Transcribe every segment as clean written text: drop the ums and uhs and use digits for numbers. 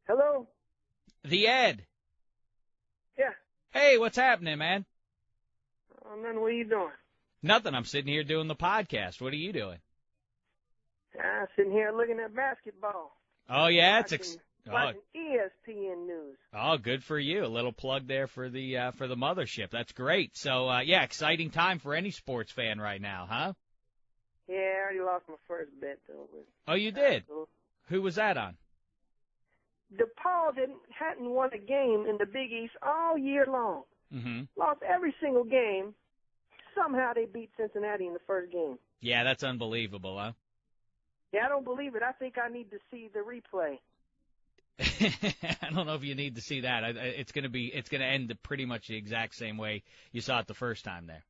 Hello? The Ed. Yeah. Hey, what's happening, man? Man, what are you doing? Nothing. I'm sitting here doing the podcast. What are you doing? Sitting here looking at basketball. Oh, yeah? Watching ESPN news. Oh, good for you. A little plug there for the mothership. That's great. So, yeah, exciting time for any sports fan right now, huh? Yeah, I already lost my first bet, though. Oh, you did? Who was that on? DePaul hadn't won a game in the Big East all year long. Mm-hmm. Lost every single game. Somehow they beat Cincinnati in the first game. Yeah, that's unbelievable, huh? Yeah, I don't believe it. I think I need to see the replay. I don't know if you need to see that. It's going to end pretty much the exact same way you saw it the first time there.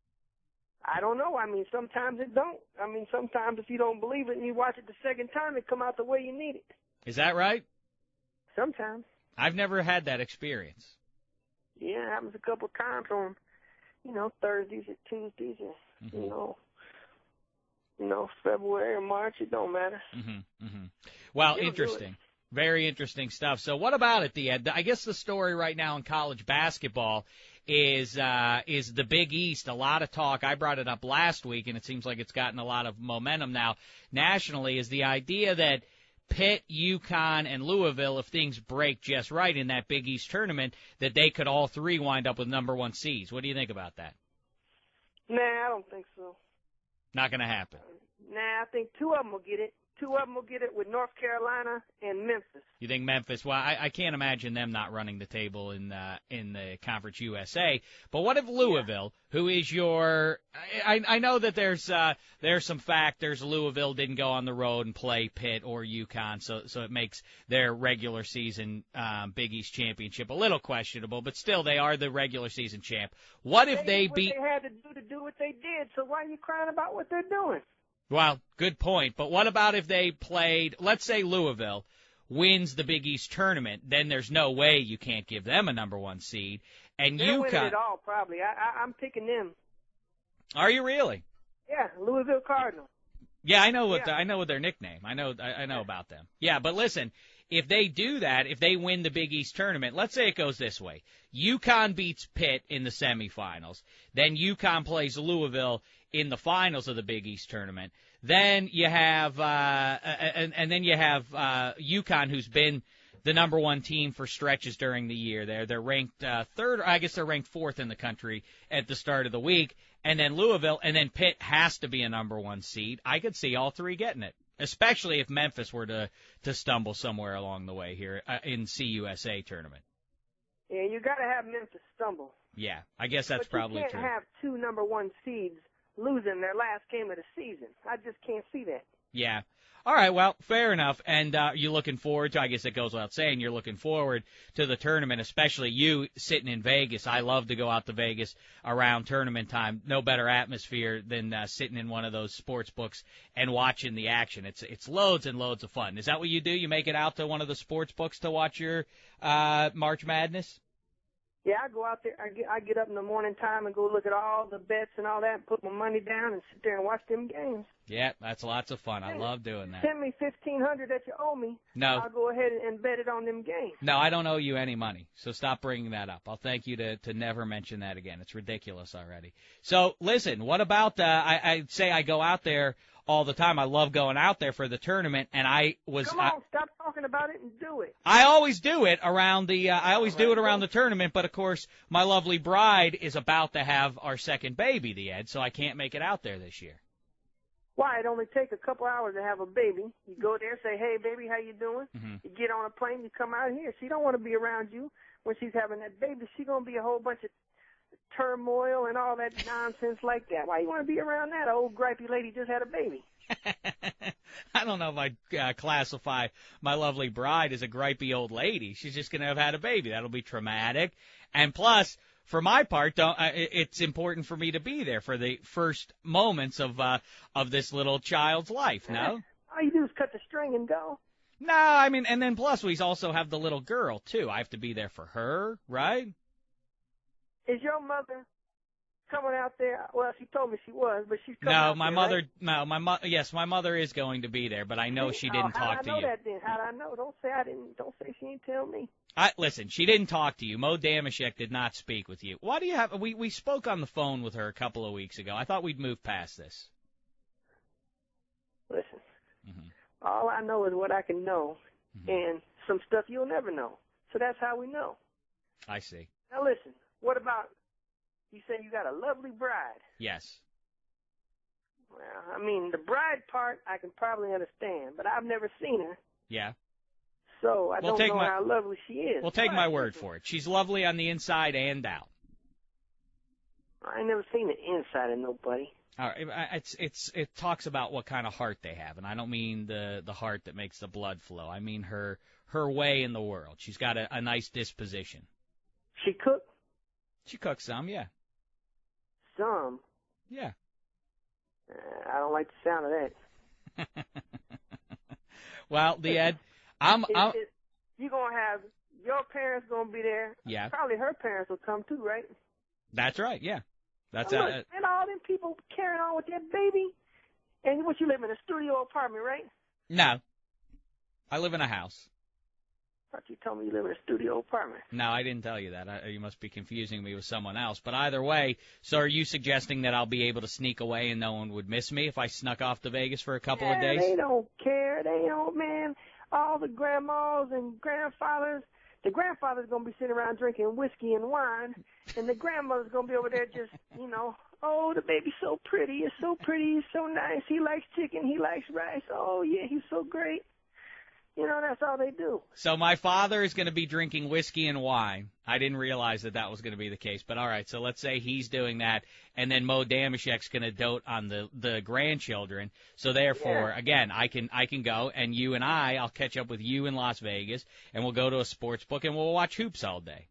I don't know. I mean, sometimes it don't. I mean, sometimes if you don't believe it and you watch it the second time, it come out the way you need it. Is that right? Sometimes. I've never had that experience. Yeah, it happens a couple of times on, Thursdays or Tuesdays or, February or March. It don't matter. Mm-hmm. Mm-hmm. Well, interesting. Very interesting stuff. So what about it, Ed? I guess the story right now in college basketball is the Big East. A lot of talk. I brought it up last week, and it seems like it's gotten a lot of momentum now nationally, is the idea that Pitt, UConn, and Louisville, if things break just right in that Big East tournament, that they could all three wind up with number one seeds. What do you think about that? Nah, I don't think so. Not going to happen. Nah, I think two of them will get it. Two of them will get it with North Carolina and Memphis. You think Memphis? Well, I can't imagine them not running the table in the Conference USA. But what if Louisville, who is your? I know that there's some factors. Louisville didn't go on the road and play Pitt or UConn, so it makes their regular season Big East championship a little questionable. But still, they are the regular season champ. What if they beat? They had to do what they did. So why are you crying about what they're doing? Well, good point. But what about if they played, let's say Louisville wins the Big East tournament, then there's no way you can't give them a number one seed. And They'll UConn. win it all, probably. I'm picking them. Are you really? Yeah, Louisville Cardinals. Yeah, I know what their nickname. I know about them. Yeah, but listen, if they do that, if they win the Big East tournament, let's say it goes this way. UConn beats Pitt in the semifinals. Then UConn plays Louisville in the finals of the Big East tournament. Then you have UConn, who's been the number one team for stretches during the year. They're ranked third, or I guess they're ranked fourth in the country at the start of the week. And then Louisville, and then Pitt has to be a number one seed. I could see all three getting it, especially if Memphis were to stumble somewhere along the way here in CUSA tournament. Yeah, you got to have Memphis stumble. Yeah, I guess that's probably true. But you can't have two number one seeds losing their last game of the season. I just can't see that. Yeah. All right, well, fair enough. And you're looking forward to, I guess it goes without saying, you're looking forward to the tournament, especially you sitting in Vegas. I love to go out to Vegas around tournament time. No better atmosphere than sitting in one of those sports books and watching the action. It's loads and loads of fun. Is that what you do? You make it out to one of the sports books to watch your March Madness? Yeah, I go out there. I get up in the morning time and go look at all the bets and all that and put my money down and sit there and watch them games. Yeah, that's lots of fun. I love doing that. Send me $1,500 that you owe me. No. I'll go ahead and bet it on them games. No, I don't owe you any money, so stop bringing that up. I'll thank you to never mention that again. It's ridiculous already. So, listen, what about I say I go out there all the time. I love going out there for the tournament, and Come on, stop talking about it and do it. I always do it around the tournament, but of course my lovely bride is about to have our second baby, the Ed, so I can't make it out there this year. Why? It only take a couple hours to have a baby. You go there, say, "Hey, baby, how you doing?" Mm-hmm. You get on a plane, you come out here. She don't want to be around you when she's having that baby. She's gonna be a whole bunch of turmoil and all that nonsense like that. Why you want to be around that old gripey lady just had a baby? I don't know if I'd classify my lovely bride as a gripey old lady. She's just going to have had a baby. That'll be traumatic. And plus, for my part, it's important for me to be there for the first moments of this little child's life, no? All you do is cut the string and go. No, I mean, and then plus we also have the little girl, too. I have to be there for her, right? Is your mother coming out there. Well, she told me she was, but she's coming No, out my there, mother. right? No, yes, my mother is going to be there, but I know she didn't talk to you. How did I know that then? How did I know? Don't say I didn't. Don't say she didn't tell me. Listen, she didn't talk to you. Mo Dameshek did not speak with you. Why do you have? We spoke on the phone with her a couple of weeks ago. I thought we'd move past this. Listen, Mm-hmm. all I know is what I can know, and some stuff you'll never know. So that's how we know. I see. Now listen, what about, you say you got a lovely bride. Yes. Well, I mean, the bride part I can probably understand, but I've never seen her, Yeah. so I don't know how lovely she is. Well, take my word for it. She's lovely on the inside and out. I ain't never seen the inside of nobody. All right, it talks about what kind of heart they have, and I don't mean the heart that makes the blood flow. I mean her way in the world. She's got a nice disposition. She cook? She cooks some, yeah. Some? Yeah. I don't like the sound of that. Well, Ed, you gonna have your parents gonna be there. Yeah. Probably her parents will come too, right? That's right. Yeah. That's and all them people carrying on with that baby. And what, you live in a studio apartment, right? No. I live in a house. I thought you told me you live in a studio apartment. No, I didn't tell you that. You must be confusing me with someone else. But either way, so are you suggesting that I'll be able to sneak away and no one would miss me if I snuck off to Vegas for a couple of days? They don't care. They don't, man. All the grandmas and grandfathers, the grandfather's going to be sitting around drinking whiskey and wine, and the grandmother's going to be over there just, oh, the baby's so pretty. It's so pretty. He's so nice. He likes chicken. He likes rice. Oh, yeah, he's so great. That's all they do. So my father is going to be drinking whiskey and wine. I didn't realize that was going to be the case. But all right, so let's say he's doing that, and then Mo Dameshek's going to dote on the grandchildren. So therefore, again, I can go, and you and I'll catch up with you in Las Vegas, and we'll go to a sports book, and we'll watch hoops all day.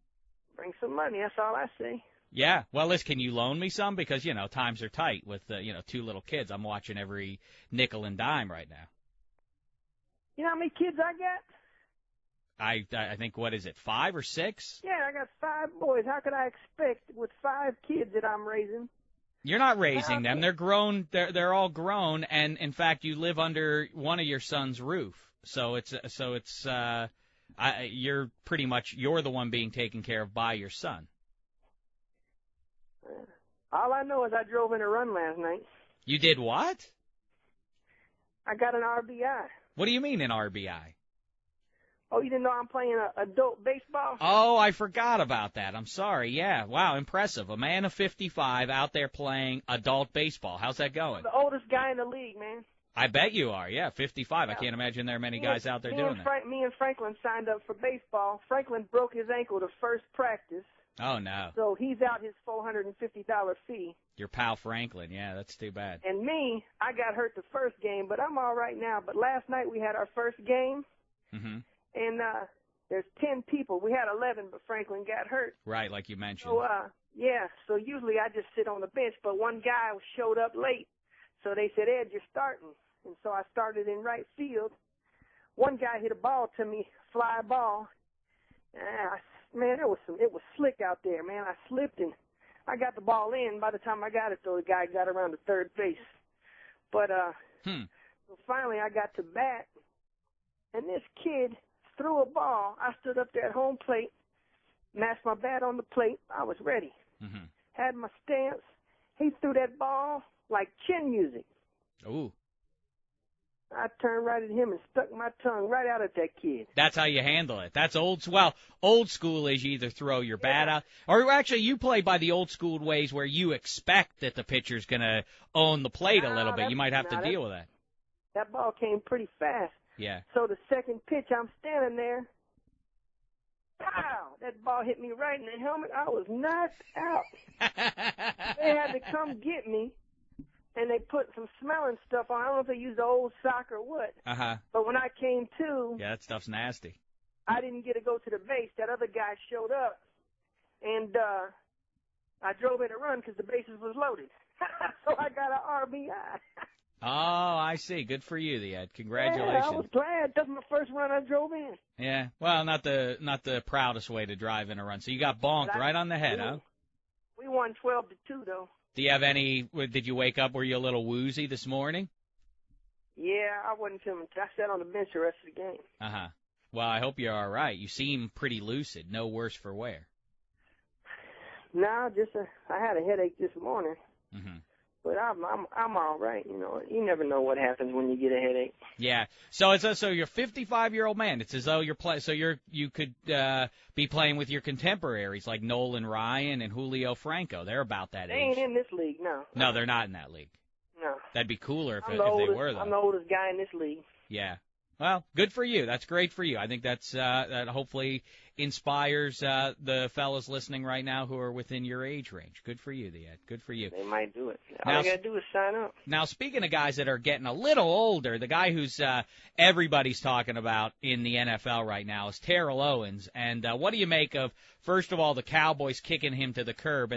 Bring some money. That's all I say. Yeah. Well, listen, can you loan me some? Because, times are tight with, 2 little kids. I'm watching every nickel and dime right now. You know how many kids I got? I think, what is it, 5 or 6? Yeah, I got 5 boys. How could I expect with 5 kids that I'm raising? You're not raising them. They're grown. They're all grown, and in fact, you live under one of your son's roof. So you're pretty much the one being taken care of by your son. All I know is I drove in a run last night. You did what? I got an RBI. What do you mean an RBI? Oh, you didn't know I'm playing adult baseball? Oh, I forgot about that. I'm sorry. Yeah. Wow, impressive. A man of 55 out there playing adult baseball. How's that going? I'm the oldest guy in the league, man. I bet you are. Yeah, 55. Yeah. I can't imagine there are many guys out there doing that. Me and Franklin signed up for baseball. Franklin broke his ankle the first practice. Oh, no. So he's out his $450 fee. Your pal Franklin. Yeah, that's too bad. And me, I got hurt the first game, but I'm all right now. But last night we had our first game, and there's 10 people. We had 11, but Franklin got hurt. Right, like you mentioned. So, so usually I just sit on the bench, but one guy showed up late. So they said, Ed, you're starting. And so I started in right field. One guy hit a ball to me, fly ball. Man, it was slick out there, man. I slipped and I got the ball in. By the time I got it, though, the guy got around to third base. But so finally I got to bat, and this kid threw a ball. I stood up there at home plate, mashed my bat on the plate. I was ready. Had my stance. He threw that ball like chin music. Ooh. I turned right at him and stuck my tongue right out at that kid. That's how you handle it. That's old school is you either throw your bat out, or actually you play by the old school ways where you expect that the pitcher's going to own the plate a little bit. You might have to deal with that. That ball came pretty fast. Yeah. So the second pitch, I'm standing there. Pow! That ball hit me right in the helmet. I was knocked out. They had to come get me. And they put some smelling stuff on. I don't know if they used the old sock or what. But when I came to, yeah, that stuff's nasty. I didn't get to go to the base. That other guy showed up, and I drove in a run because the bases was loaded. So I got an RBI. Oh, I see. Good for you, Ed. Congratulations. Yeah, I was glad. That's my first run I drove in. Yeah. Well, not the proudest way to drive in a run. So you got bonked right on the head, huh? We won 12-2 though. Do you have any? Did you wake up? Were you a little woozy this morning? Yeah, I wasn't feeling. I sat on the bench the rest of the game. Uh-huh. Well, I hope you're all right. You seem pretty lucid. No worse for wear. No, just I had a headache this morning. Mm-hmm. But I'm all right. You know, you never know what happens when you get a headache. Yeah. So you're a 55-year-old man. It's as though you could be playing with your contemporaries like Nolan Ryan and Julio Franco. They're about that They age. ain't in this league, no. No, they're not in that league. No. That'd be cooler if they were, though. I'm the oldest guy in this league. Yeah. Well, good for you. That's great for you. I think that hopefully inspires the fellas listening right now who are within your age range. Good for you, Ed. Good for you. They might do it. All they got to do is sign up. Now, speaking of guys that are getting a little older, the guy who's everybody's talking about in the NFL right now is Terrell Owens. And what do you make of, first of all, the Cowboys kicking him to the curb? And